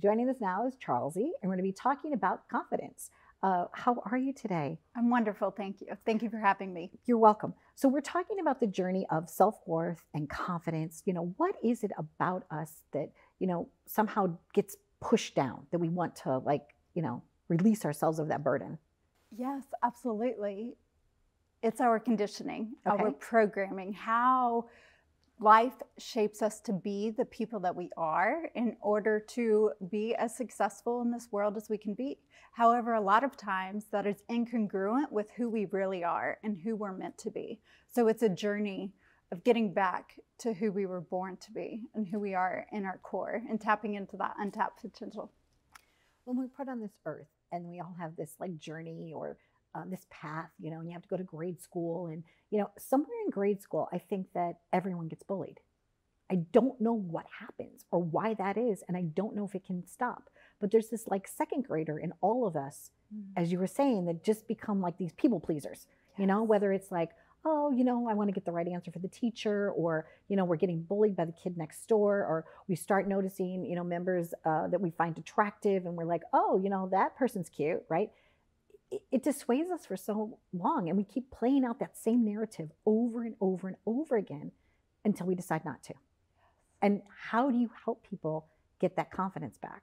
Joining us now is Charlsey, and we're going to be talking about confidence. How are you today? I'm wonderful, thank you. Thank you for having me. You're welcome. So we're talking about the journey of self-worth and confidence. What is it about us that, somehow gets pushed down, that we want to release ourselves of that burden? Yes, absolutely. It's our conditioning, Okay. our programming, how life shapes us to be the people that we are in order to be as successful in this world as we can be. However, a lot of times that is incongruent with who we really are and who we're meant to be. So it's a journey of getting back to who we were born to be and who we are in our core and tapping into that untapped potential. When we're put on this earth and we all have this journey or this path, and you have to go to grade school, and somewhere in grade school, I think that everyone gets bullied. I don't know what happens or why that is, and I don't know if it can stop. But there's this second grader in all of us, as you were saying, that just become like these people pleasers. Yes. Whether it's oh, I want to get the right answer for the teacher, or we're getting bullied by the kid next door, or we start noticing members that we find attractive, and we're like, oh, that person's cute, right? It dissuades us for so long, and we keep playing out that same narrative over and over and over again until we decide not to. And how do you help people get that confidence back?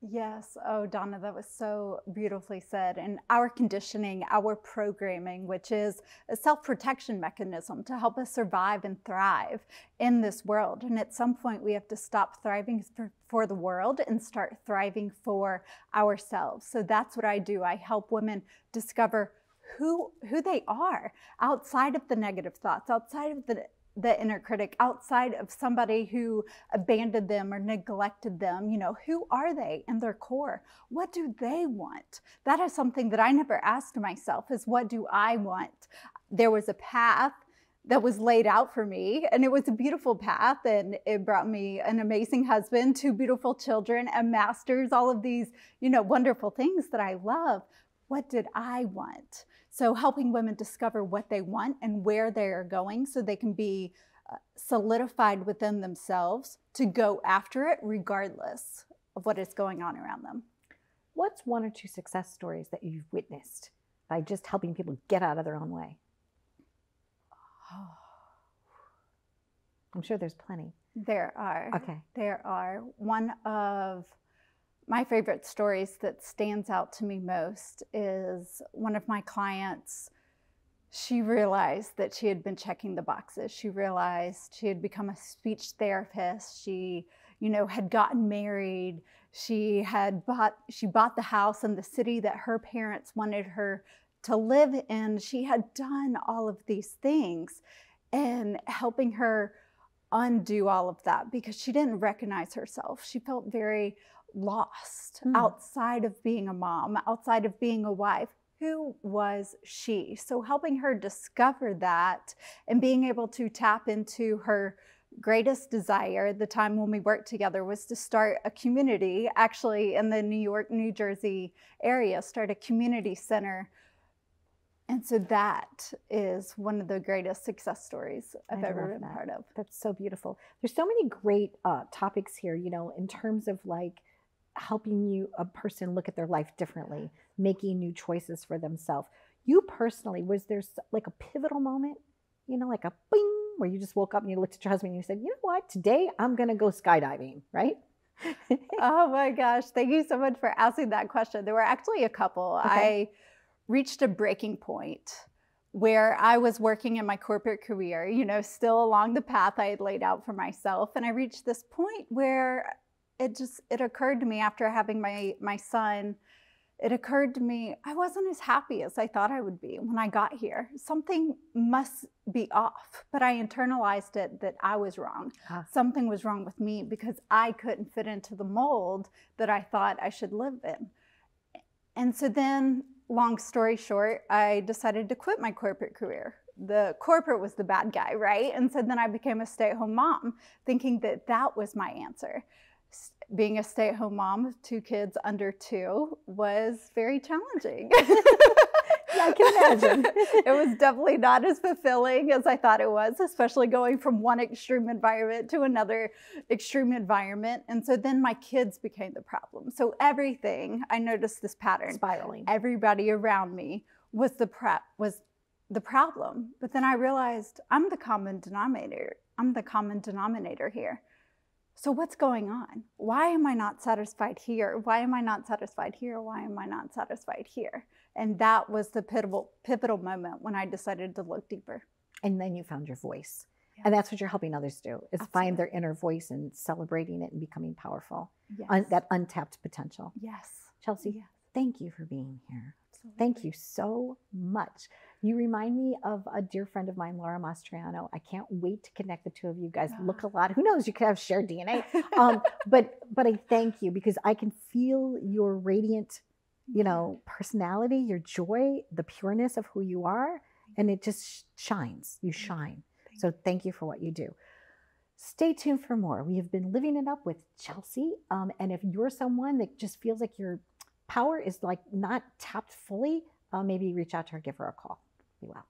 Yes. Oh, Donna, that was so beautifully said. And our conditioning, our programming, which is a self-protection mechanism to help us survive and thrive in this world. And at some point, we have to stop thriving for the world and start thriving for ourselves. So that's what I do. I help women discover who they are outside of the negative thoughts, outside of the inner critic, outside of somebody who abandoned them or neglected them. Who are they in their core? What do they want? That is something that I never asked myself, is what do I want? There was a path that was laid out for me, and it was a beautiful path, and it brought me an amazing husband, 2 beautiful children, a master's, all of these, wonderful things that I love. What did I want? So helping women discover what they want and where they are going so they can be solidified within themselves to go after it regardless of what is going on around them. What's 1 or 2 success stories that you've witnessed by just helping people get out of their own way? I'm sure there's plenty. There are. Okay. There are. One of my favorite stories that stands out to me most is one of my clients. She realized that she had been checking the boxes. She realized she had become a speech therapist. She, had gotten married. She bought the house in the city that her parents wanted her to live in. She had done all of these things, and helping her undo all of that because she didn't recognize herself. She felt very lost outside of being a mom, outside of being a wife. Who was she? So helping her discover that and being able to tap into her greatest desire at the time when we worked together was to start a community, actually in the New York, New Jersey area, start a community center. And so that is one of the greatest success stories I've ever been part of. That's so beautiful. There's so many great topics here, in terms of helping a person look at their life differently, making new choices for themselves. You personally, was there a pivotal moment, like a bing, where you just woke up and you looked at your husband and you said, you know what, today I'm going to go skydiving, right? Oh my gosh, thank you so much for asking that question. There were actually a couple. Okay. I reached a breaking point where I was working in my corporate career, still along the path I had laid out for myself. And I reached this point where it occurred to me after having my son, it occurred to me I wasn't as happy as I thought I would be when I got here. Something must be off, but I internalized it that I was wrong. Something was wrong with me because I couldn't fit into the mold that I thought I should live in. And so then, long story short, I decided to quit my corporate career. The corporate was the bad guy, right? And so then I became a stay-at-home mom, thinking that that was my answer. Being a stay-at-home mom with 2 kids under 2 was very challenging. Yeah, I can imagine. It was definitely not as fulfilling as I thought it was, especially going from one extreme environment to another extreme environment. And so then my kids became the problem. So everything, I noticed this pattern. Spiraling. Everybody around me was the problem. But then I realized I'm the common denominator. I'm the common denominator here. So what's going on? Why am I not satisfied here? Why am I not satisfied here? Why am I not satisfied here? And that was the pivotal moment when I decided to look deeper. And then you found your voice. Yeah. And that's what you're helping others do, is Absolutely. find their inner voice and celebrating it and becoming powerful. Yes. That untapped potential. Yes. Chelsey, Yes. thank you for being here. Absolutely. Thank you so much. You remind me of a dear friend of mine, Laura Mastriano. I can't wait to connect the two of you guys. Look a lot. Who knows? You could have shared DNA. But I thank you because I can feel your radiant, personality, your joy, the pureness of who you are, and it just shines. You shine. So thank you for what you do. Stay tuned for more. We have been living it up with Charlsey. And if you're someone that just feels like your power is like not tapped fully, maybe reach out to her, give her a call. Be well.